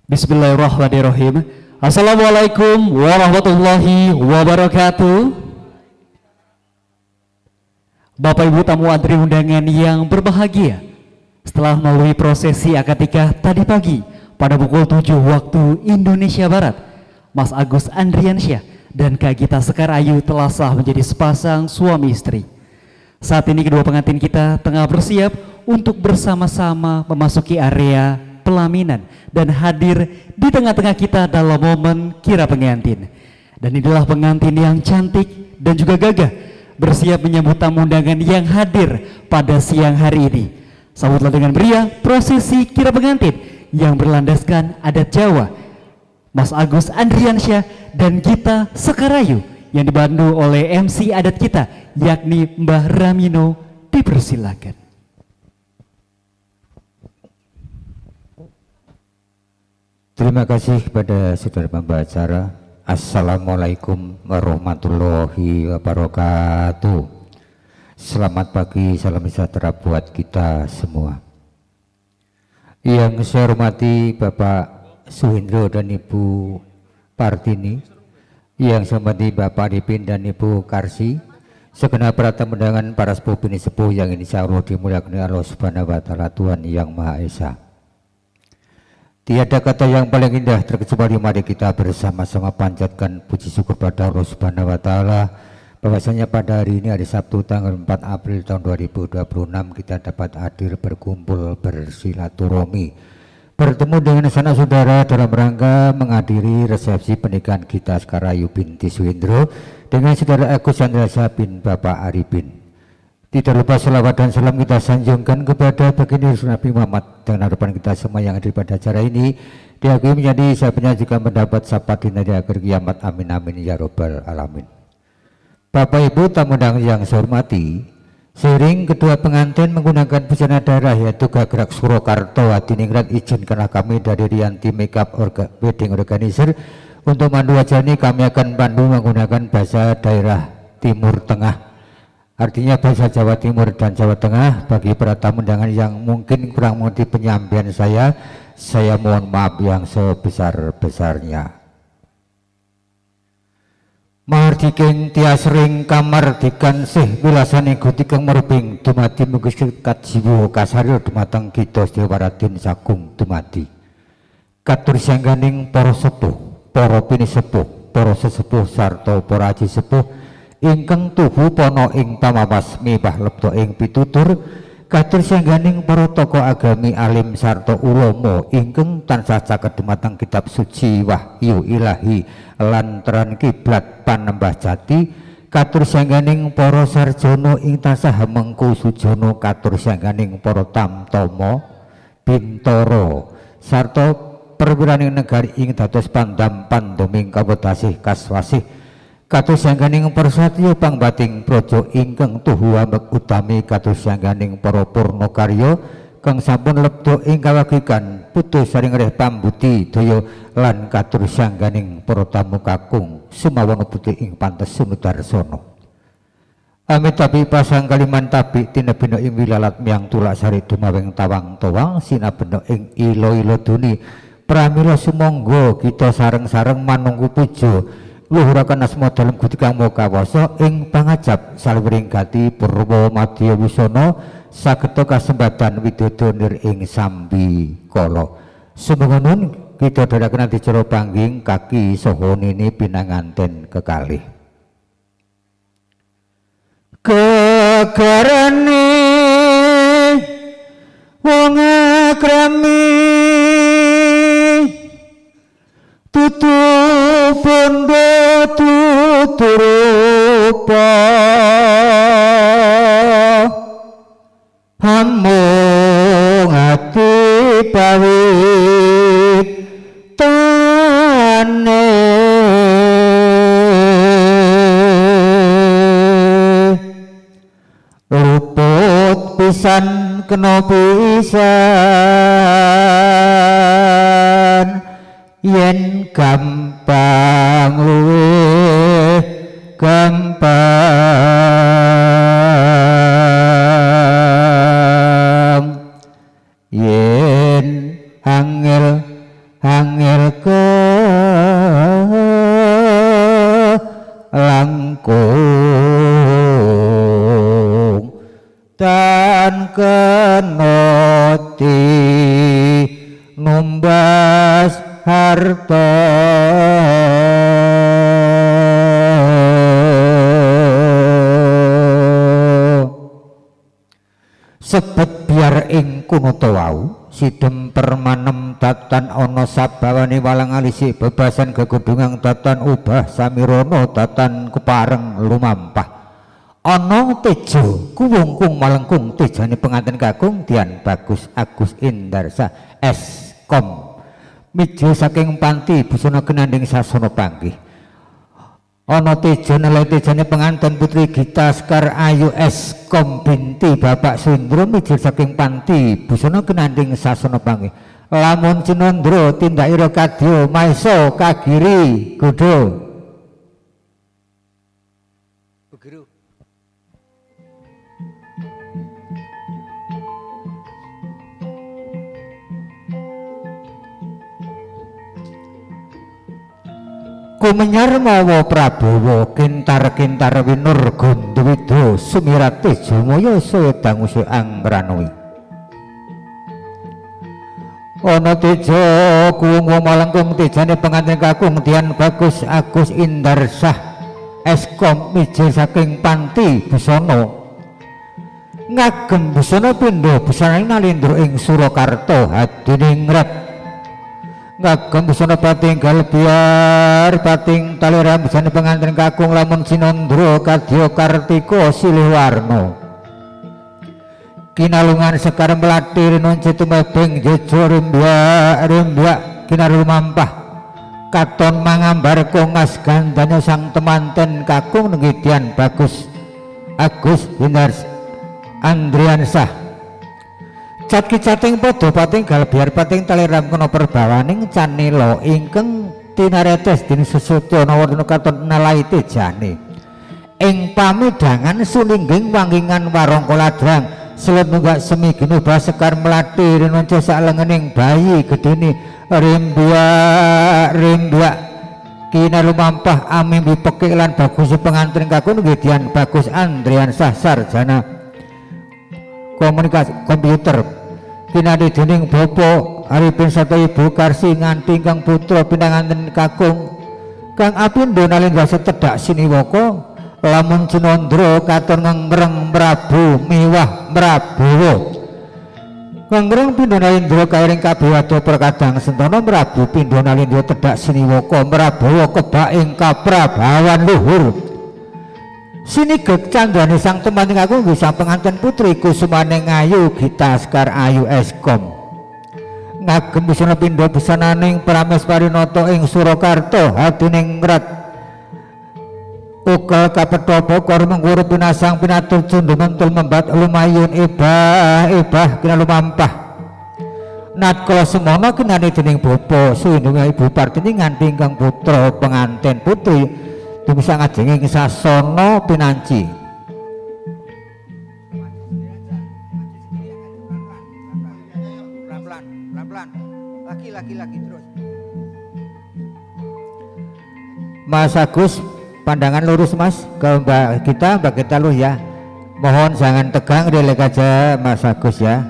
Bismillahirrahmanirrahim. Assalamualaikum warahmatullahi wabarakatuh. Bapak Ibu tamu antri undangan yang berbahagia, setelah melalui prosesi akad nikah tadi pagi pada pukul 7 waktu Indonesia Barat, Mas Agus Andriansyah dan Kak Gita Sekar Ayu telah sah menjadi sepasang suami istri. Saat ini kedua pengantin kita tengah bersiap untuk bersama-sama memasuki area pelaminan dan hadir di tengah-tengah kita dalam momen kira pengantin. Dan inilah pengantin yang cantik dan juga gagah bersiap menyambut tamu undangan yang hadir pada siang hari ini. Sambutlah dengan meriah prosesi kira pengantin yang berlandaskan adat Jawa. Mas Agus Andriansyah dan Gita Sekarayu yang dibantu oleh MC adat kita yakni Mbah Ramino, dipersilakan. Terima kasih kepada saudara pembawa acara. Assalamualaikum warahmatullahi wabarakatuh. Selamat pagi, salam sejahtera buat kita semua. Yang saya hormati Bapak Suhendro dan Ibu Partini, yang saya hormati Bapak Arifin dan Ibu Karsi, segenap para tamu undangan, para sepuh bini sepuh yang insya Allah dimuliakan Allah Subhanahu wa Ta'ala, Tuhan yang Maha Esa. Tiada kata yang paling indah terkecuali mari kita bersama-sama panjatkan puji syukur pada Allah Subhanahu wa Ta'ala bahwasanya pada hari ini hari Sabtu tanggal 4 April tahun 2026 kita dapat hadir berkumpul bersilaturahmi bertemu dengan sanak saudara dalam rangka menghadiri resepsi pernikahan Gita Sekarayu binti Suhendro dengan saudara Agus Andriansyah bin Bapak Arifin. Tidak lupa selawat dan salam kita sanjungkan kepada baginda Nabi Muhammad dengan harapan kita semua yang hadir pada acara ini diakui menjadi sahabatnya juga mendapat syafaat di akhir kiamat. Amin amin ya robbal alamin. Bapak Ibu tamu undangan yang saya hormati, seiring kedua pengantin menggunakan busana daerah yaitu Gagrak Surakarta Hadiningrat, izinkanlah kami dari Rianti Makeup Wedding Organizer untuk mandu acara ini kami akan pandu menggunakan bahasa daerah Timur Tengah. Artinya bahasa Jawa Timur dan Jawa Tengah. Bagi para tamu undangan yang mungkin kurang mengerti penyampaian saya mohon maaf yang sebesar-besarnya. Mardiking tias ring kamar dikan sih wilasane gusti kang merbing dumadi mugi sikat jiwa kasarya dumateng kita Dewaratin Sagung dumadi. Katur sangganing para sepuh, para pinisepuh, para sesepuh sarta para aji sepuh ingkang tuhu pono ing pamawas mibah lebto ing pitutur katur sangganing para tokoh agami alim sarta ulama ingkang tansah caket dumateng kitab suci wahyu ilahi lantaran kiblat panembah jati katur sangganing para sarjana ing tansah mengku sujana katur sangganing para tamtama bintara sarta perwiraning negari ing dados pandam pandeming kawetasih kaswasih kados sangganing persatya pangbating praja ingkang tuhu ambek utami kados sangganing para purna karya kang sampun lebda ing kawagikan putus saring reh pambuti daya lan katur sangganing para tamu kakung sumawana putih ing pantes sunudarsana. Amit tapi pasang kaliman tapi tinebena ing wilalat miang tulak sari dumawing tawang tawang sinabena ing ilo-ilo duni pramila sumangga kita sareng-sareng manunggu puja luhuraken asma dalem Gusti Kang Maha Kawasa ing pangajap salwering gati purwa madya wisana sageta kasembatan widodonir ing sambi kala. Sumengun kita dherekaken dicara pangging kaki saha nini pinanganten kekalih. Kegarane wong agrami tutu bondo tuturupa hamung ati pawit tane luput pisan kena pisan yen gampang luwih gampang yen angel senoti numbas harta sebet biar ing kunata wau sidem permanem tatan ana sabawani walang alisi bebasan gegudungang tatan ubah samirana tatan kepareng lumampah ana tejo kuwungkung malengkung tejane penganten kakung Dian Bagus Agus Indarsa Eskom mija saking panti busana kenanding sasana panggih ana tejo nalai tejane penganten putri Gita Sekar Ayu Eskom binti Bapak Sundro mijil saking panti busana kenanding sasana panggih lamun Cinandra tindak ira kadya maesa kagiri godho begeru kumenyar mawa Prabowo kintar-kintar winur Gondowida sumirat Tejamaya sedang usih angranui ana tejo kuwung malengkung tejane pengantin kakung Dian Bagus Agus Indarsah Eskom mijil saking panti busana ngagem busana pindha busana nalindra ing Surakarta hadiningrat ngagem busana patinggal biar pating taliram busana pengantin kakung lamun Cinandra kadya Kartika silih warna kinalungan Sekar Melati rinunci tumebeng jejo rimbya kinarumampah katon mangambar kongas gandanya sang temanten kakung nenggi Dian Bagus Agus Indars Andriansah cat kicating padha patinggal biar pating taliram kena perbawaning canila ingkang tinaretes din susutya nawarna katon nalai tejane ing pamidangan sulingging wanggingan warangka ladrang selet nunggak semi ginubah Sekar Melati rinunca salengening bayi gedene rimbya kinalumampah amimbi pekik lan bagus pengantin kakung Dian Bagus Andriansah sarjana komunikasi komputer kinadi dening Bapak Arifin Sato Ibu Karsi nganti kang putra pinanganten kakung kang apindo nalingga setedak siniwaka lamun Cinandra katon ngreng Prabu miwah Prabowo ngreng pindha nalindra kairing kabiwado perkadang sentana Prabu pindha nalindra tedak siniwaka Prabowo kebak ing kaprabawan luhur sinigek candrane sang temanting aku nggih sang penganten putri Kusumaning Ayu Gita Sekar Ayu Eskom ngagem busana pindha busananing Prameswarinata ing Surakarta hadining ngrat uga kapetha bokor mengurip pinasang pinatur cundhu mentul membat lumayun ibah kinalumampah natkala semana kinane dening bapa suwindunge Ibu Partini nganti ingkang putra penganten putri bisa ngajenging sasana pinanci pelan-pelan lagi terus Mas Agus pandangan lurus Mas ke Mbak Gita lu ya mohon jangan tegang relek aja Mas Agus ya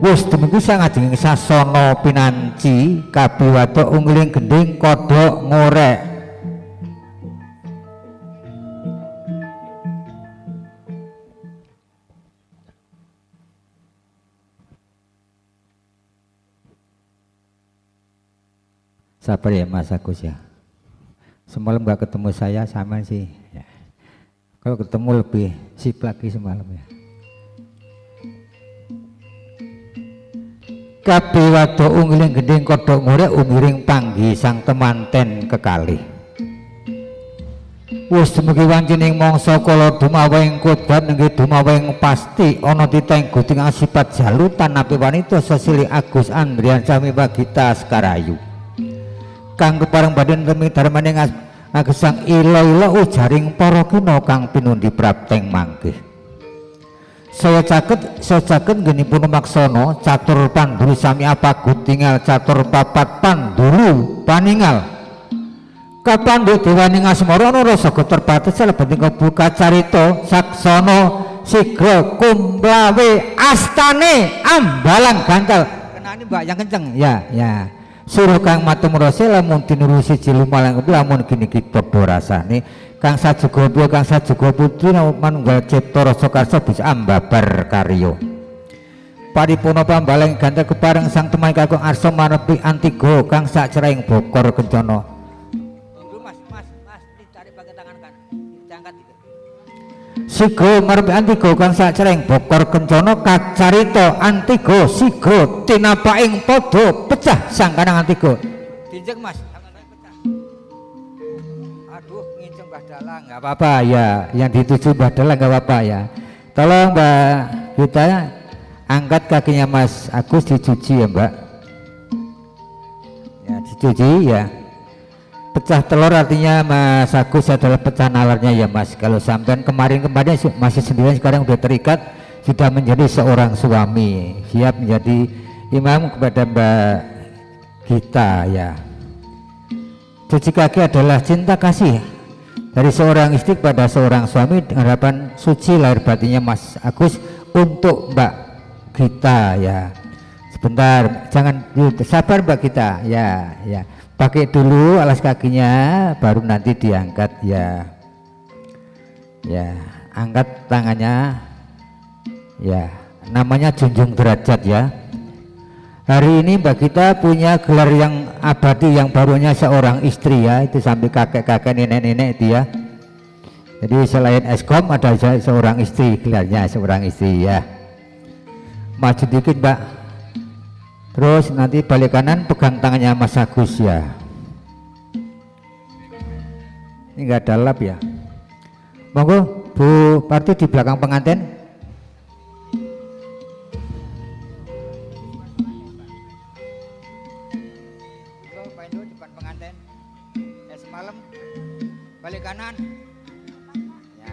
wis demiku ngajeng sasana pinanci kabiwado ungling gending kodhok ngorek sabar ya Mas Agus ya semalam gak ketemu saya sama sih ya. Kalau ketemu lebih sip lagi semalam ya kabiwado ungling gending kodhok ngorek umiring panggi sang temanten kekalih wis dumugi wancining mangsa kala dumawing kodhat nggih dumawing pasti ana titeng guting asipat jalutan api wanita sesili Agus Andriansah miwah Gita Sekar Ayu kang kepareng badan temi darmaning agesang ila-ila ujaring para kina kang pinundi prapteng manggih saya caket genipun maksana catur pandulu sami apa gutingal catur papat pandulu paningal kapandu dewaning asmara ana rasa geter bates salebeting kebuka carita saksana sigra kumlawe astane ambalang gantal. Kenani Mbak yang kenceng ya suruh kang matumrose lamun tinurusi cilumalang lamun gini kita padha rasane kang sajuga kang sajuga putri manunggal cipta rasa karsa bisa ambabar karya paripurna pambalang gantel kepareng sang temai kakung arsa manepi antigo kang sacerahing bokor kencana. Ditarik pakai tangan kan diangkat itu. Sigo marepi antigo kang sacerahing bokor kencana kacarita antigo sigo tinapaing padha pecah sang kanang antigo. Dinjeng Mas. Aduh nginceng Mbah Dalang nggak apa-apa ya, yang dituju Mbah Dalang nggak apa-apa ya. Tolong Mbak kita angkat kakinya Mas Agus dicuci ya Mbak. Ya dicuci ya. Pecah telur artinya Mas Agus adalah pecah nalarnya ya Mas. Kalau sampean kemarin masih sendirian, sekarang sudah terikat, sudah menjadi seorang suami, siap menjadi imam kepada Mbak Gita ya. Cuci kaki adalah cinta kasih dari seorang istri pada seorang suami dengan harapan suci lahir batinnya Mas Agus untuk Mbak Gita ya. Sebentar, jangan sabar Mbak Gita ya. Pakai dulu alas kakinya baru nanti diangkat ya. Angkat tangannya ya, namanya junjung derajat ya. Hari ini Mbak Gita punya gelar yang abadi yang barunya seorang istri ya, itu sampai kakek-kakek nenek-nenek itu ya. Jadi selain eskom ada seorang istri, gelarnya seorang istri ya. Maju dikit Mbak, terus nanti balik kanan pegang tangannya Mas Agus ya. Ini enggak ada lap ya. Monggo Bu Parti di belakang pengantin. Depan pengantin. Semalam balik kanan. Ya.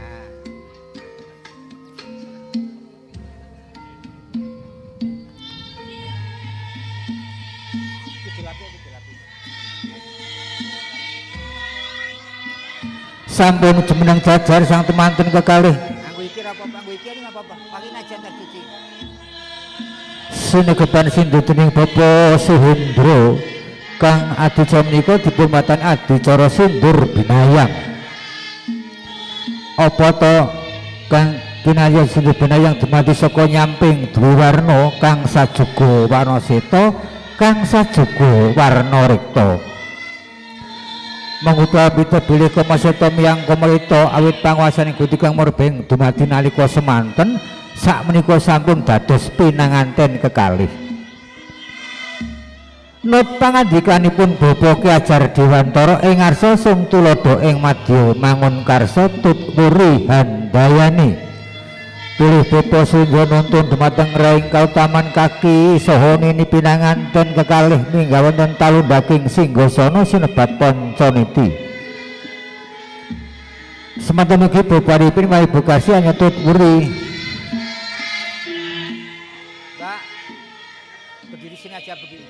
Sampun jemeneng jajar sang temanten kekalih. Anggo iki ra apa-apa, anggo iki ora apa-apa. Pakai aja tak cuci. Sinegepan sindutuning Bapa Suhendra kang adica menika dipun adicara sundur binayang. Apa to kang kinayah sundur binayang dumadi saka nyamping duwe warna kang sajuga warna seta kang sajuga warna rekta. Mengutawi bilih kamaseta miyang kamelita awit panguwasaning Gusti Kang Murbeng dumadi nalika semanten sakmenika sampun dados pinanganten kekalih. Nut pangandikanipun Bapa Ki Ajar Dewantara ing ngarsa sung tulodo ing madya mangun karsa tuturi handayani. Pilih Bapa Sundha nuntun dumateng raing kautaman kaki saha nini pinanganten kekalih minggah wonten talundhaking singgasana sinebat Pancaniti. Semanten ugi beparipun mawi bukasi anyetut wuri. Mbak, berdiri sini aja berdiri.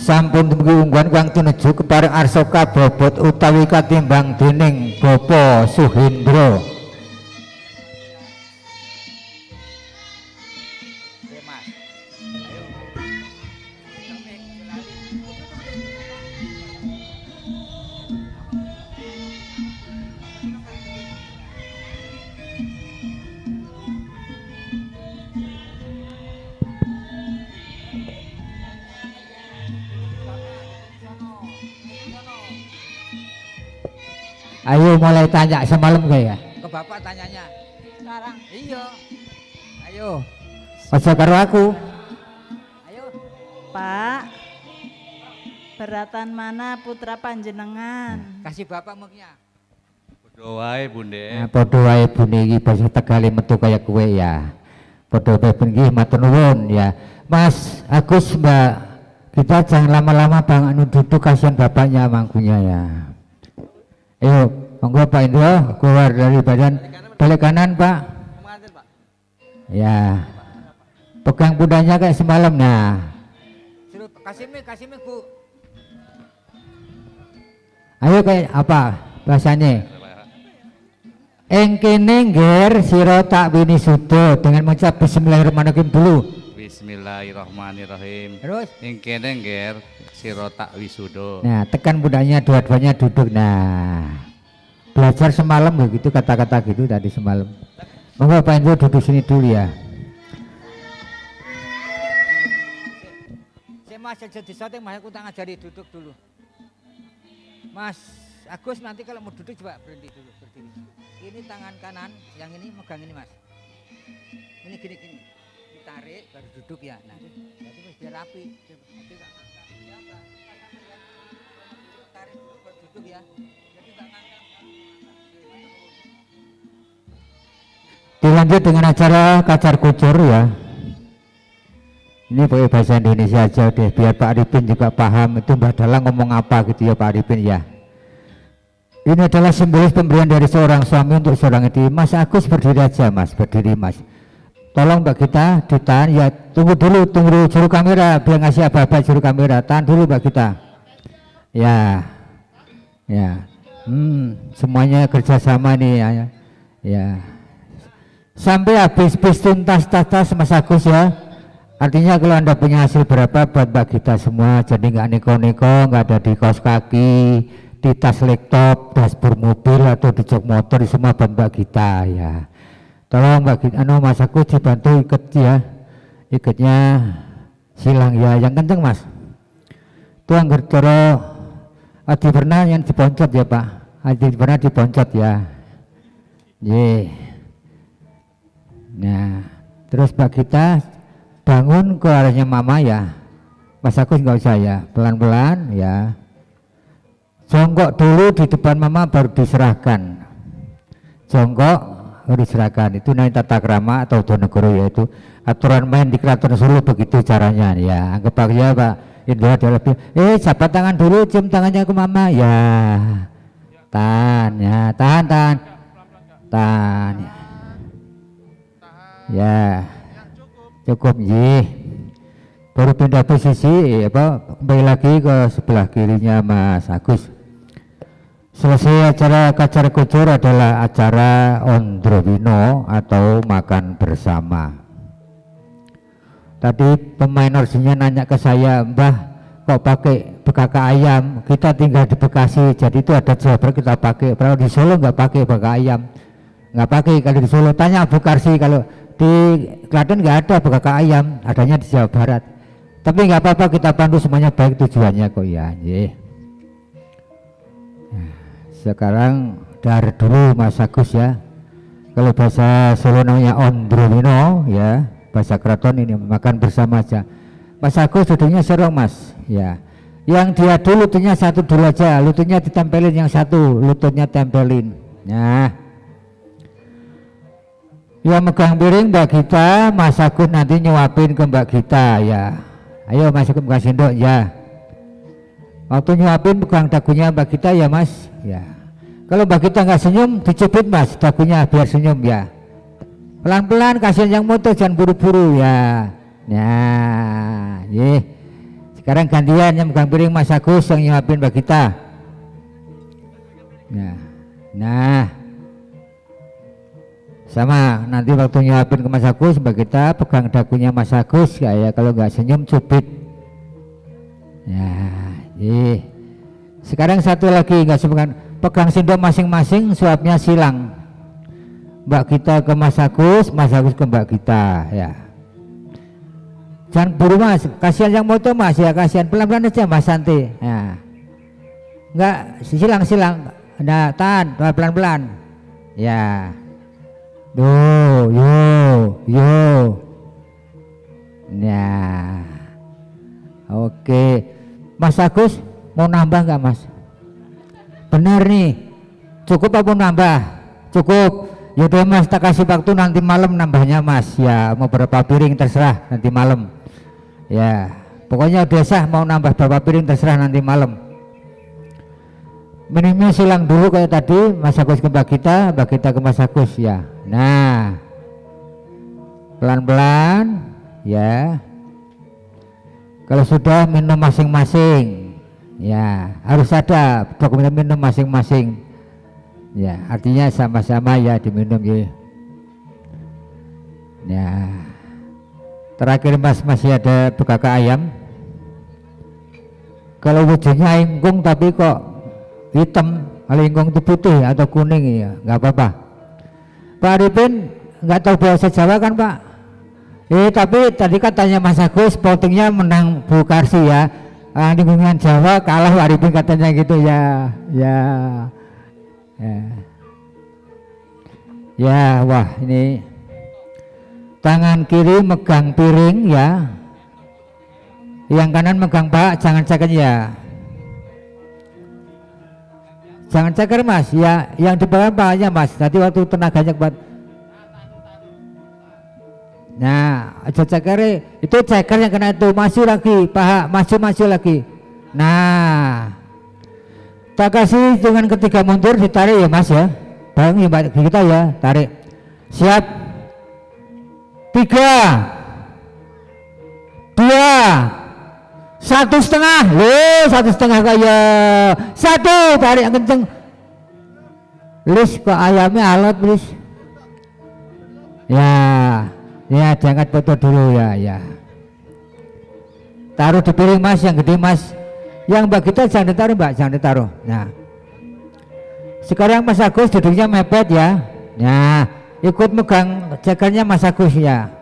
Sampun dumugi ungguhan kang tinuju kepareng arsa kabobot utawi katimbang dening Bapa Suhendra. Ayo mulai tanya semalam ya. Ke bapak tanyanya. Sekarang. Iya. Ayo. Aja karo aku. Ayo. Pak. Beratan mana putra panjenengan? Kasih bapak muknya. Padha wae Bunde. Nah, padha wae Bunde iki basa Tegale metu kaya kowe ya. Padha wae nggih matur nuwun ya. Mas Agus Mbak Kita jangan lama-lama Bang Anu duduk, kasihan bapaknya mangkunya ya. Ayo, monggo Pak Indro keluar dari badan, balik kanan Pak. Ya, pegang pundaknya kayak semalam. Nah, kasih Bu. Ayo kayak apa bahasanya? Engkene ngger sira tak wini sudo dengan mengucap bismillahirrahmanirrahim dulu. Bismillahirrahmanirrahim. Terus Ingkene ngger sira tak wisuda. nah, tekan pundaknya, dua-duanya duduk. Nah, belajar semalam begitu, kata-kata gitu tadi semalam. Monggo Pak Indro duduk sini dulu ya. Saya Mas jadi setting, Mas aku tak ngajari duduk dulu. Mas Agus nanti kalau mau duduk coba berhenti dulu, berdiri. Ini tangan kanan, yang ini megang ini Mas. Ini gini-gini, ditarik baru duduk ya. Nah, berarti harus biar rapi. Nanti tak tarik dulu baru duduk ya. Jadi tak ngangkat. Dilanjut dengan acara kacar kucur ya. Ini pakai bahasa Indonesia aja deh, biar Pak Arifin juga paham itu Mbah Dalang ngomong apa gitu ya Pak Arifin ya. Ini adalah simbolis pemberian dari seorang suami untuk seorang istri. Mas Agus berdiri aja Mas, berdiri Mas. Tolong Mbak kita ditahan ya, tunggu dulu juru kamera, biar ngasih apa-apa juru kamera. Tahan dulu Mbak kita. Ya, ya, semuanya kerjasama nih ya. Ya, sampai habis tuntas Mas Agus ya. Artinya kalau Anda punya hasil berapa buat Mbak kita semua, jadi nggak neko-neko, nggak ada di kaos kaki, di tas laptop, dashboard mobil atau di jok motor, di semua buat Mbak kita ya. Tolong Mbak kita, Mas Agus dibantu ikat ya, ikatnya silang ya, yang kenceng Mas. Tuang gertoro, Adi pernah yang diponcot ya Pak, Adi pernah diponcot ya. Ye. Nah, terus Mbak kita bangun ke arahnya Mama ya. Mas Agus nggak usah ya, pelan-pelan ya. Jongkok dulu di depan Mama baru diserahkan. Jongkok baru diserahkan. Itu namanya tata krama atau Donegoro, yaitu aturan main di Keraton Solo, begitu caranya ya. Anggap aja Pak Indro adalah jabat tangan dulu, cium tangannya ke Mama ya. Tahan ya, tahan. Ya. Cukup ji, baru pindah posisi kembali lagi ke sebelah kirinya Mas Agus. Selesai acara kacar kucur adalah acara ondrowino atau makan bersama. Tadi pemain orsinya nanya ke saya, Mbah kok pakai bekaka ayam, kita tinggal di Bekasi jadi itu ada Jawa Barat kita pakai, kalau di Solo nggak pakai bekaka ayam, nggak pakai. Kalau di Solo tanya Bu Karsi, kalau di Klaten nggak ada bekaka ayam, adanya di Jawa Barat. Tapi nggak apa-apa, kita pandu semuanya baik tujuannya kok ya. Sekarang dar dulu Mas Agus ya. Kalau bahasa Solo namanya ondrowino ya, bahasa keraton ini makan bersama aja. Mas Agus duduknya serong Mas ya. Yang dia dulu lututnya satu dulu aja, lututnya ditempelin yang satu, lututnya tempelin. Nah. Yang megang piring Mbak Gita, Mas Agus nanti nyuapin ke Mbak Gita ya. Ayo Mas Agus buka sendok ya. Waktu nyuapin pegang dagunya Mbak Gita ya Mas ya. Kalau Mbak Gita nggak senyum, dicubit Mas dagunya biar senyum ya. Pelan-pelan, kasihan yang moto, jangan buru-buru ya. Nah, sekarang gantian yang megang piring Mas Agus yang nyuapin Mbak Gita. Nah. Sama nanti waktu nyuapin ke Mas Agus Mbak kita pegang dagunya Mas Agus ya, kalau nggak senyum cubit ya. Sekarang satu lagi, nggak sepekan, pegang sendok masing-masing, suapnya silang. Mbak kita ke Mas Agus ke Mbak kita ya. Jangan buru Mas, kasihan yang moto Mas ya, kasihan, pelan-pelan aja Mas Santi ya. Nggak silang. Nah, tahan pelan-pelan ya. Yo. Nah, oke. Mas Agus mau nambah nggak Mas? Benar nih, cukup apa nambah? Cukup. Yaudah Mas, tak kasih waktu nanti malam nambahnya Mas ya, mau berapa piring terserah nanti malam ya. Pokoknya udah sah, mau nambah berapa piring terserah nanti malam. Minumnya silang dulu kayak tadi, Mas Agus ke Mbak Gita ke Mas Agus ya. Nah, pelan-pelan ya. Kalau sudah minum masing-masing, ya harus ada dokumen minum masing-masing. Ya, artinya sama-sama ya diminum ya. Ya. Terakhir Mas masih ada bekaka ayam. Kalau wujudnya ingkung tapi kok hitam, kalau ingkung itu putih atau kuning ya nggak apa-apa. Pak Arifin nggak tahu bahasa Jawa kan Pak? Tapi tadi katanya Mas Agus votingnya menang Bu Karsi ya. Lingkungan Jawa kalah Pak Arifin katanya gitu ya. Ya wah ini tangan kiri megang piring ya. Yang kanan megang Pak, jangan ceker ya. Jangan ceker Mas, ya yang di bawah Paknya Mas. Tadi waktu tenaganya kuat. Nah, aja ceker itu ceker yang kena itu maju lagi, Pak, maju lagi. Nah, tak kasih dengan ketiga mundur ditarik ya Mas ya. Bareng ya Mbak kita ya, tarik. Siap. 3 2 1,5 1,5 kaya 1 tarik yang kenceng Lis kok ayamnya alat Lis ya diangkat foto dulu ya taruh di piring Mas yang gede Mas yang Mbak kita jangan ditaruh Mbak jangan ditaruh. Nah sekarang Mas Agus duduknya mepet ya. Nah ikut megang cekernya Mas Agus ya.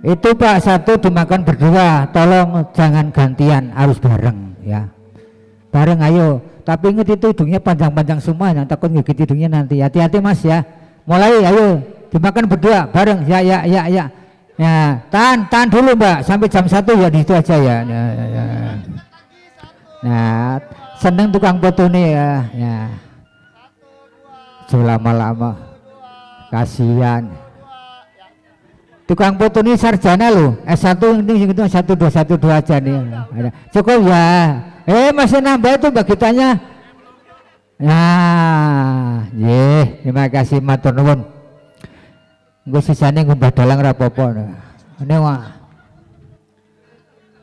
Itu Pak satu dimakan berdua, tolong jangan gantian, harus bareng ya. Bareng ayo, tapi ingat itu hidungnya panjang-panjang semua, yang takut ngigit hidungnya nanti. Hati-hati Mas ya. Mulai ayo dimakan berdua bareng ya. Ya, tahan dulu Mbak sampai jam 1 ya di situ aja ya. Nah, seneng tukang foto nih ya. Lama-lama kasihan. Tukang foto ini sarjana loh, S1 ini 1212 aja nih. Cukup ya. Masih nambah itu Mbak Gitanya. Nah, terima kasih matur nuwun. Engko sisane ngumbah dalang ra apa-apa. Ini wah.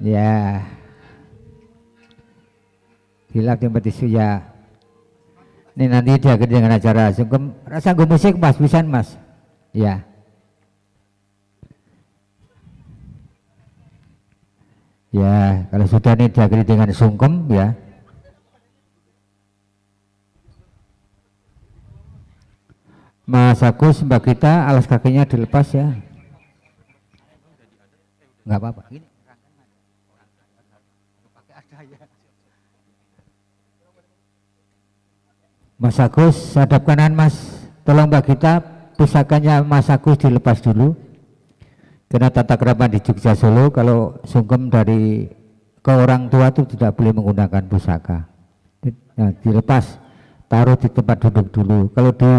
Ya. Hilap tempat isu ya. Ini nanti dia dengan acara sungkem rasa nggo musik Mas pisan Mas. Ya. Ya, kalau sudah ini diakhiri dengan sungkem ya. Mas Agus, Mbak Gita, alas kakinya dilepas ya. Enggak apa-apa. Mas Agus, hadap kanan Mas. Tolong Mbak Gita, pusakanya Mas Agus dilepas dulu. Karena tata krama di Jogja Solo kalau sungkem dari ke orang tua itu tidak boleh menggunakan pusaka. Nah, dilepas, taruh di tempat duduk dulu. Kalau di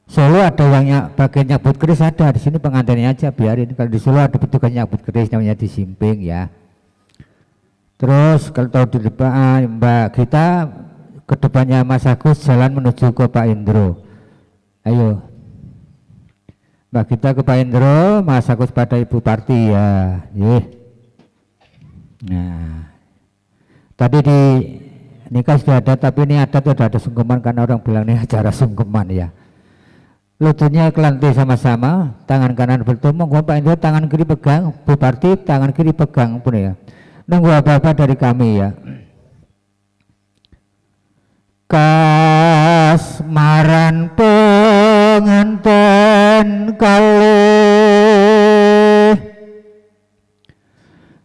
Solo ada yang bagian nyabut keris ada, di sini pengantinnya aja biarin. Kalau di Solo ada petugas nyabut keris namanya disimping ya. Terus kalau tahu di depan Mbak Gita ke depannya Mas Agus jalan menuju ke Pak Indro. Ayo. Mbak Gita ke Pak Indro, Mas Agus pada Ibu Parti ya. Nah, tadi di nikah sudah ada, tapi ini ada tuh ada sungkeman karena orang bilang ini acara sungkeman ya. Lututnya kelantai sama-sama, tangan kanan bertemu, Pak Indro tangan kiri pegang, Bu Parti tangan kiri pegang pun ya. Nunggu apa-apa dari kami ya. Kasmaran penganten kalih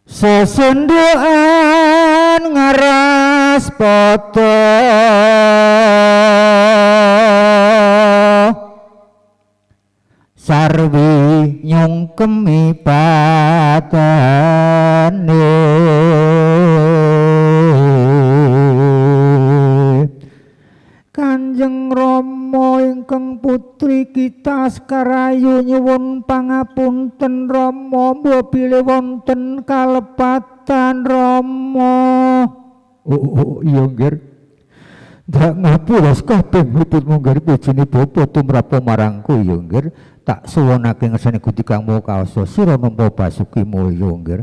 sesundukan ngaras poto sarwi nyungkemi patane Kanjeng Rama ingkang putri kita Sekarayu nyuwun pangapunten Rama, mbok bilih wonten kalepatan Rama. Oh iya nggih. Dak ngapuras kabeh mliput munggar bojone bapa tumrap marangku ya nggih. Tak suwunake ngersane Gusti Kang Mokasa sira nampa basuki mulya nggih.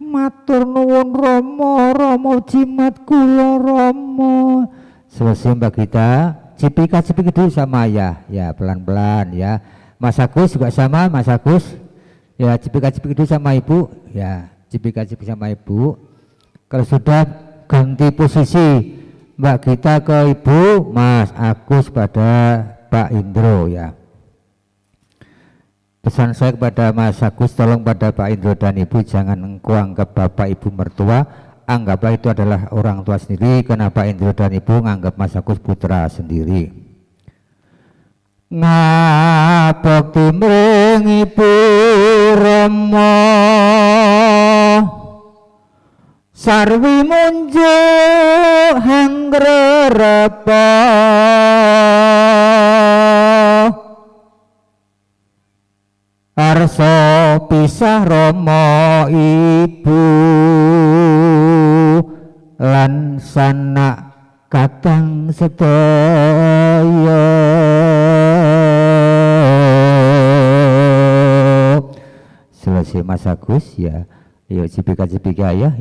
Matur nuwun Rama, Rama jimat kula Rama. Selesai Mbak kita, cipika-cipiki dulu sama ayah, ya pelan-pelan ya. Mas Agus juga sama, Mas Agus. Ya cipika-cipiki dulu sama ibu, ya cipika-cipiki sama ibu. Kalau sudah ganti posisi Mbak kita ke ibu, Mas Agus pada Pak Indro ya. Pesan saya kepada Mas Agus, tolong pada Pak Indro dan ibu jangan engkau anggap bapak ibu mertua, anggaplah itu adalah orang tua sendiri, karena Pak Indro dan ibu menganggap Mas Agus putra sendiri. Ngabekti mring ibu Rama sarwi munjuk hanggrerapa arsa pisah Rama ibu lan sanak katang sedaya. Selesai Mas Agus ya, yuk cipika-cipika ya,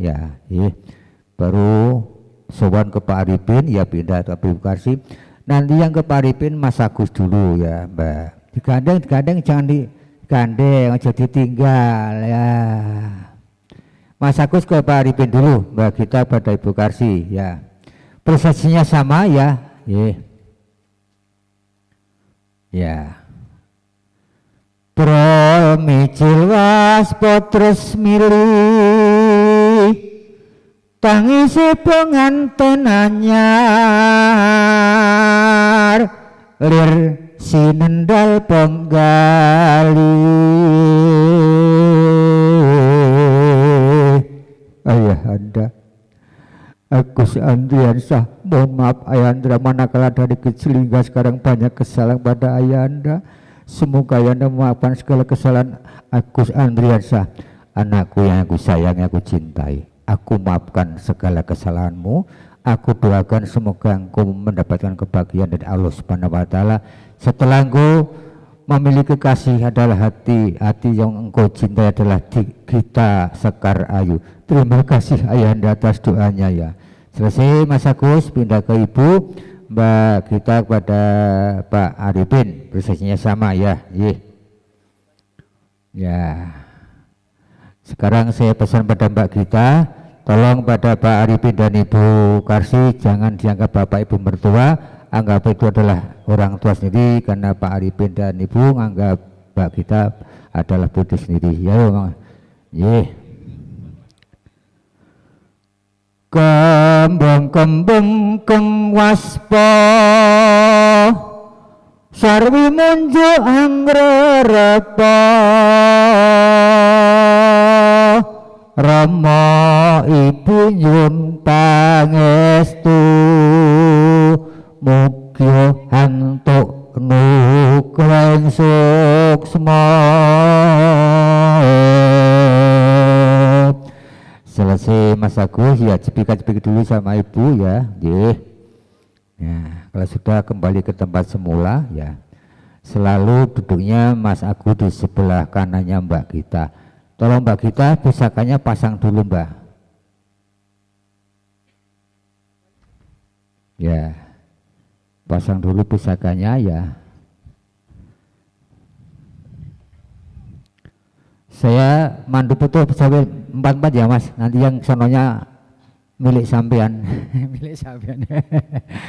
baru sowan ke Pak Arifin ya, pindah ke Ibu Karsi. Nanti yang ke Pak Arifin Mas Agus dulu ya Mbak. Digandeng jangan digandeng, aja ditinggal ya. Mas Agus ke Pak Arifin dulu, Mbak kita pada Ibu Karsi ya. Prosesnya sama ya, ya. Promicil waspotres milih tangisi penganten anyar lir sinendal penggali. Ayah anda Agus Andriansah, mohon maaf Ayanda, manakala dari kecil hingga sekarang banyak kesalahan pada Ayanda. Semoga Ayanda memaafkan segala kesalahan Agus Andriansah, anakku yang aku sayang, yang aku cintai. Aku maafkan segala kesalahanmu. Aku doakan semoga engkau mendapatkan kebahagiaan dari Allah Subhanahu wa Ta'ala. Setelah engkau memiliki kasih adalah hati yang engkau cintai adalah kita Sekar Ayu. Terima kasih Ayanda atas doanya ya. Selesai Mas Agus, pindah ke Ibu Mbak kita kepada Pak Arifin, prosesnya sama ya. Ya. Sekarang saya pesan pada Mbak kita, tolong pada Pak Arifin dan Ibu Karsi jangan dianggap bapak ibu mertua, anggap itu adalah orang tua sendiri, karena Pak Arifin dan Ibu menganggap Mbak kita adalah putri sendiri. Ya, Kembang-kembang keng waspa sarwi munjuk anggrerapa Rama ibu nyuwun pangestu mugya hantuk nukleng suksma. Selesai Mas Agus ya, cipika-cipiki dulu sama ibu ya. Ya, kalau sudah kembali ke tempat semula ya, selalu duduknya Mas Agus di sebelah kanannya Mbak kita. Tolong Mbak kita pusakannya pasang dulu Mbak. Ya, pasang dulu pusakanya ya. Saya mandu betul sampai 4-4 ya Mas, nanti yang sononya milik sampean. Milik sampean.